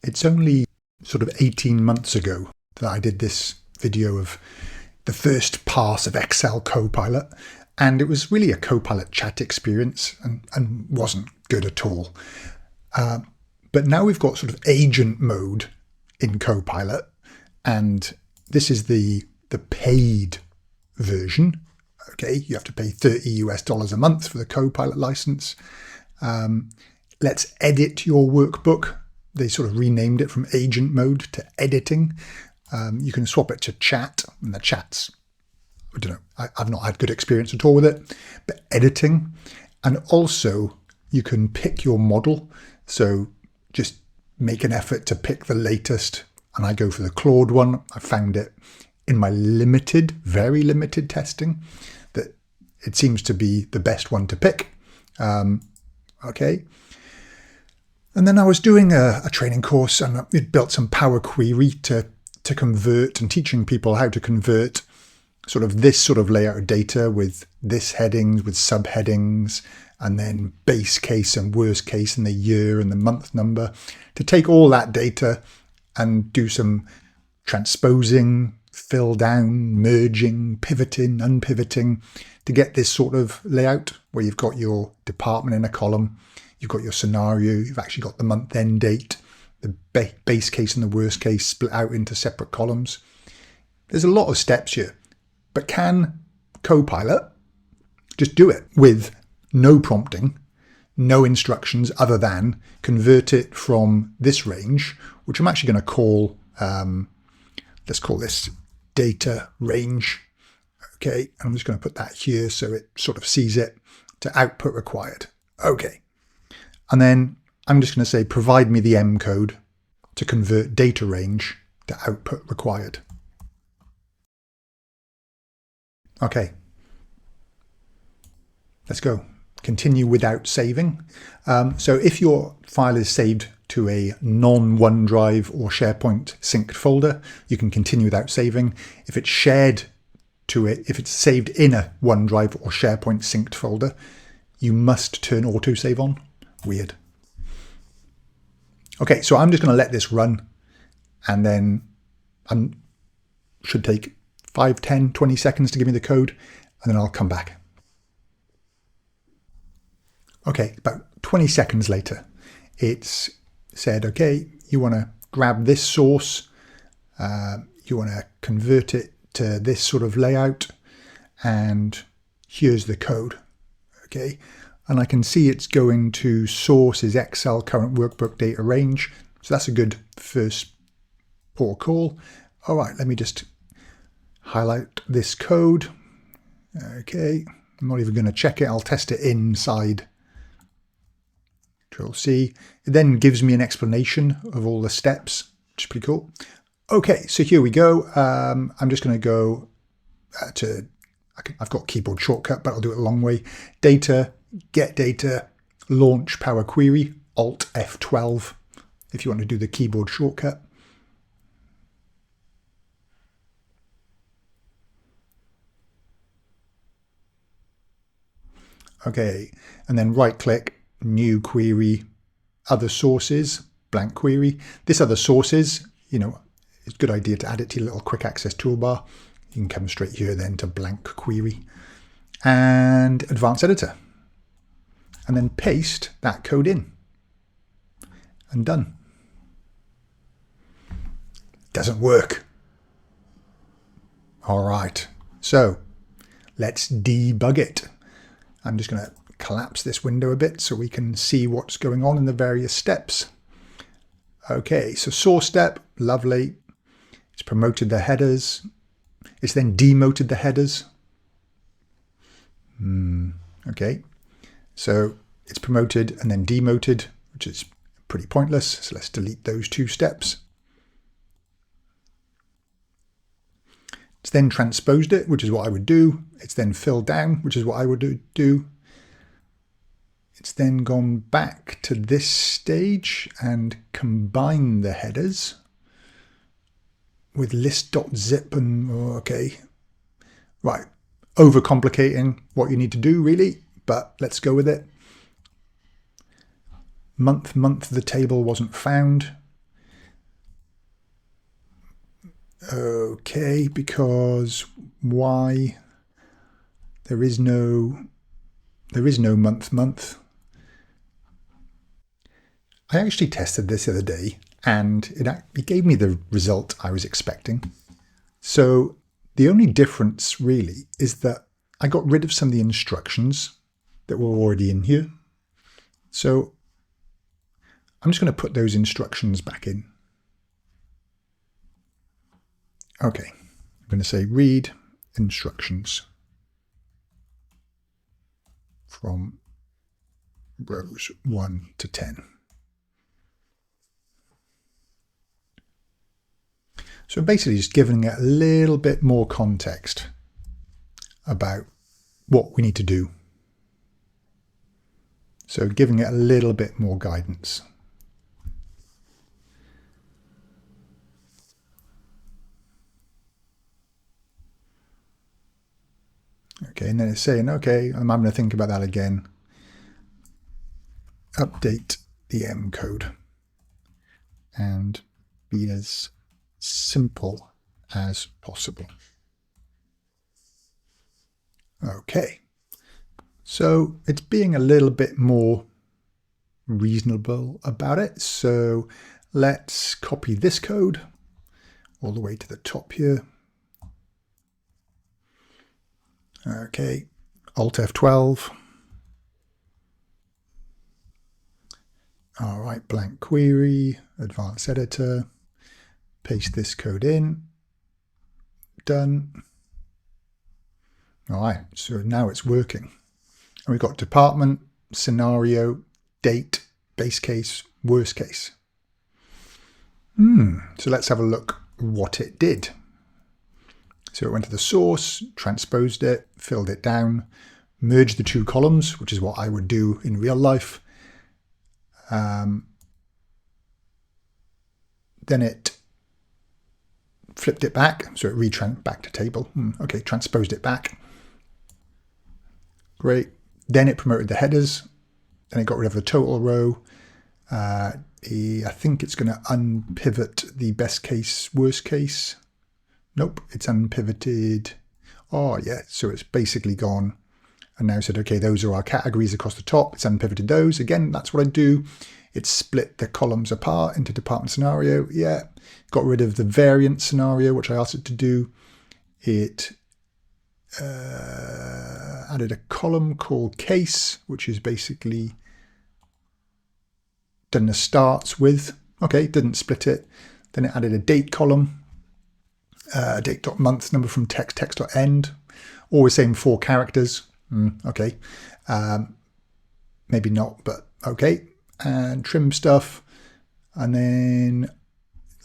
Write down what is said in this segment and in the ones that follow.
It's only sort of 18 months ago that I did this video of the first pass of Excel Copilot, and it was really a Copilot chat experience and wasn't good at all. But now we've got sort of agent mode in Copilot, and this is the paid version. Okay, you have to pay $30 a month for the Copilot license. Let's edit your workbook. They sort of renamed it from agent mode to editing. You can swap it to chat, and the chat's, I don't know, I've not had good experience at all with it, but editing. And also you can pick your model. So just make an effort to pick the latest. And I go for the Claude one. I found it in my limited, very limited testing that it seems to be the best one to pick. Okay. And then I was doing a training course, and it built some Power Query to convert, and teaching people how to convert sort of this sort of layout of data with this headings, with subheadings, and then base case and worst case and the year and the month number, to take all that data and do some transposing, fill down, merging, pivoting, unpivoting, to get this sort of layout where you've got your department in a column, you've got your scenario, you've actually got the month end date, the base case and the worst case split out into separate columns. There's a lot of steps here, but can Copilot just do it with no prompting, no instructions other than convert it from this range, which I'm actually going to call, let's call this data range. Okay, I'm just going to put that here so it sort of sees it, to output required. Okay. And then I'm just going to say, provide me the M code to convert data range to output required. Okay. Let's go. Continue without saving. So if your file is saved to a non-OneDrive or SharePoint synced folder, you can continue without saving. If it's shared to it, if it's saved in a OneDrive or SharePoint synced folder, you must turn autosave on. Weird. Okay, so I'm just going to let this run, and then I should take 5, 10, 20 seconds to give me the code, and then I'll come back. Okay, about 20 seconds later, it's said, okay, you want to grab this source, you want to convert it to this sort of layout, and here's the code. Okay, and I can see it's going to source is Excel current workbook data range. So that's a good first port call. All right, let me just highlight this code. Okay, I'm not even going to check it. I'll test it inside. Control C. It then gives me an explanation of all the steps, which is pretty cool. Okay, so here we go. I'm just going to go to, I've got keyboard shortcut, but I'll do it a long way. Data, get data, launch Power Query, Alt F12, if you want to do the keyboard shortcut. Okay, and then right click, new query, other sources, blank query. This other sources, you know, it's a good idea to add it to your little quick access toolbar. You can come straight here then to blank query and advanced editor, and then paste that code in, and done. Doesn't work. All right, so let's debug it. I'm just going to collapse this window a bit so we can see what's going on in the various steps. Okay, so source step, lovely. It's promoted the headers. It's then demoted the headers. Okay, so it's promoted and then demoted, which is pretty pointless. So let's delete those two steps. It's then transposed it, which is what I would do. It's then filled down, which is what I would do. It's then gone back to this stage and combined the headers with list.zip and, okay, right, overcomplicating what you need to do really, but let's go with it. Month, the table wasn't found. Okay, because why? There is no month. I actually tested this the other day and it gave me the result I was expecting. So the only difference really is that I got rid of some of the instructions that were already in here. So I'm just going to put those instructions back in. Okay, I'm going to say read instructions from rows 1 to 10. So basically just giving it a little bit more context about what we need to do. So giving it a little bit more guidance. Okay, and then it's saying, okay, I'm having to think about that again. Update the M code and be as simple as possible. Okay, so it's being a little bit more reasonable about it. So let's copy this code all the way to the top here. Okay, Alt F12. All right, blank query, advanced editor. Paste this code in. Done. All right, so now it's working. And we've got department, scenario, date, base case, worst case. So let's have a look what it did. So it went to the source, transposed it, filled it down, merged the two columns, which is what I would do in real life. Then it flipped it back, so it back to table. Okay, transposed it back. Great. Then it promoted the headers. Then it got rid of the total row. I think it's going to unpivot the best case, worst case. Nope, it's unpivoted. Oh yeah, so it's basically gone and now said, okay, those are our categories across the top. It's unpivoted those. Again, that's what I do. It split the columns apart into department scenario. Yeah, got rid of the variant scenario, which I asked it to do. It added a column called case, which is basically done the starts with. Okay, didn't split it. Then it added a date column. Date.month, number from text.end. Always same 4 characters. Okay. Maybe not, but okay. And trim stuff. And then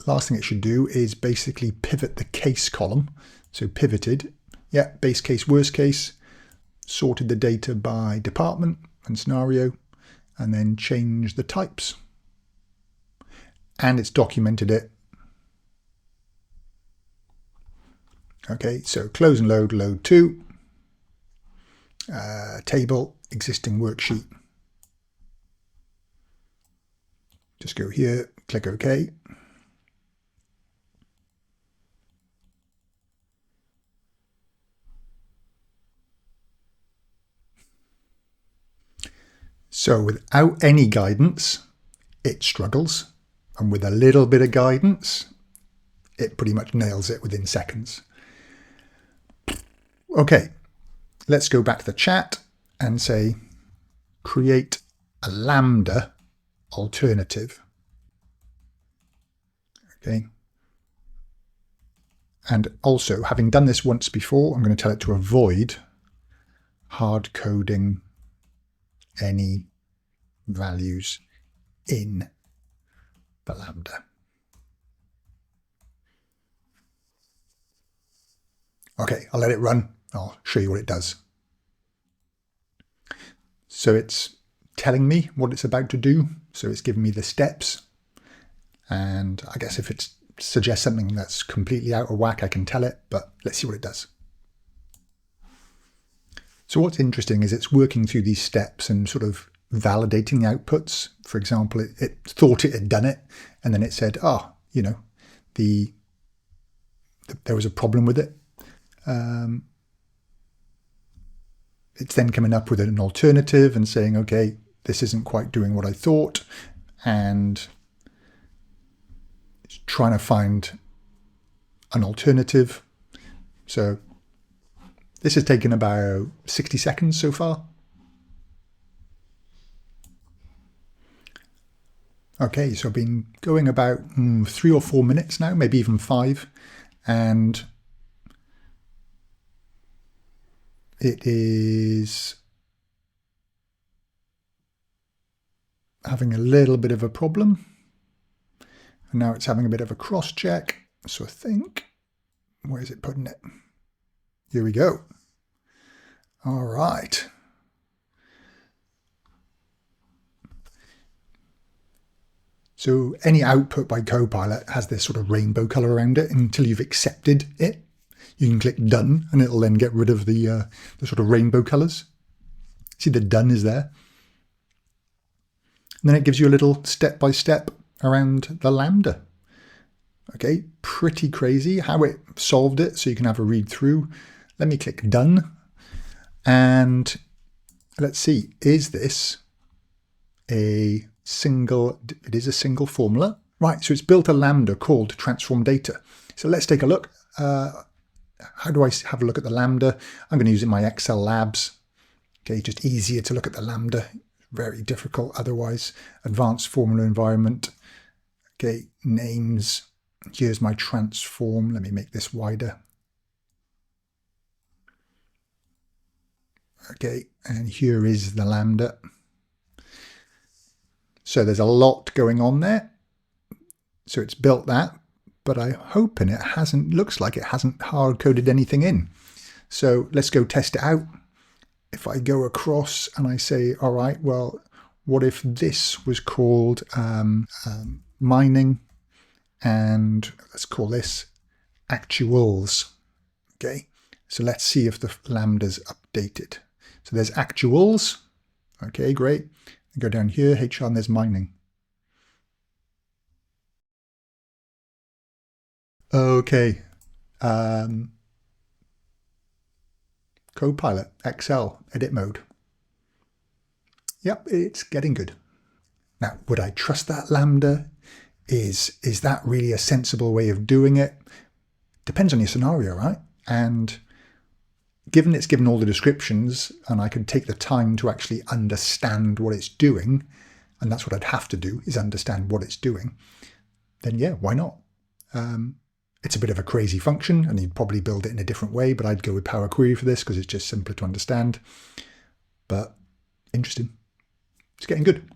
last thing it should do is basically pivot the case column. So pivoted. Yeah, base case, worst case. Sorted the data by department and scenario. And then changed the types. And it's documented it. Okay, so close and load, load to. Table, existing worksheet. Just go here, click OK. So without any guidance, it struggles. And with a little bit of guidance, it pretty much nails it within seconds. Okay, let's go back to the chat and say, create a LAMBDA alternative. Okay. And also, having done this once before, I'm going to tell it to avoid hard coding any values in the LAMBDA. Okay, I'll let it run. I'll show you what it does. So it's telling me what it's about to do. So it's giving me the steps. And I guess if it suggests something that's completely out of whack, I can tell it, but let's see what it does. So what's interesting is it's working through these steps and sort of validating the outputs. For example, it thought it had done it, and then it said, you know, the there was a problem with it. It's then coming up with an alternative and saying, okay, this isn't quite doing what I thought, and it's trying to find an alternative. So this has taken about 60 seconds so far. Okay, so I've been going about 3 or 4 minutes now, maybe even 5, and it is having a little bit of a problem. And now it's having a bit of a cross-check. So I think, where is it putting it? Here we go. All right. So any output by Copilot has this sort of rainbow color around it until you've accepted it. You can click done and it'll then get rid of the sort of rainbow colors. See, the done is there. And then it gives you a little step-by-step around the LAMBDA. Okay, pretty crazy how it solved it, so you can have a read through. Let me click done. And let's see, is this a single, it is a single formula. Right, so it's built a LAMBDA called transform data. So let's take a look. How do I have a look at the LAMBDA? I'm going to use it in my Excel labs. Okay, just easier to look at the LAMBDA. Very difficult otherwise. Advanced formula environment. Okay, names. Here's my transform. Let me make this wider. Okay, and here is the LAMBDA. So there's a lot going on there. So it's built that, but I'm hoping it hasn't, looks like it hasn't hard-coded anything in. So let's go test it out. If I go across and I say, all right, well, what if this was called mining, and let's call this actuals. Okay, so let's see if the LAMBDA's updated. So there's actuals. Okay, great. Go down here, HR, and there's mining. Okay. Copilot, Excel, edit mode. Yep, it's getting good. Now, would I trust that LAMBDA? Is that really a sensible way of doing it? Depends on your scenario, right? And given it's given all the descriptions and I could take the time to actually understand what it's doing, and that's what I'd have to do, is understand what it's doing, then yeah, why not? It's a bit of a crazy function and you'd probably build it in a different way, but I'd go with Power Query for this because it's just simpler to understand. But interesting. It's getting good.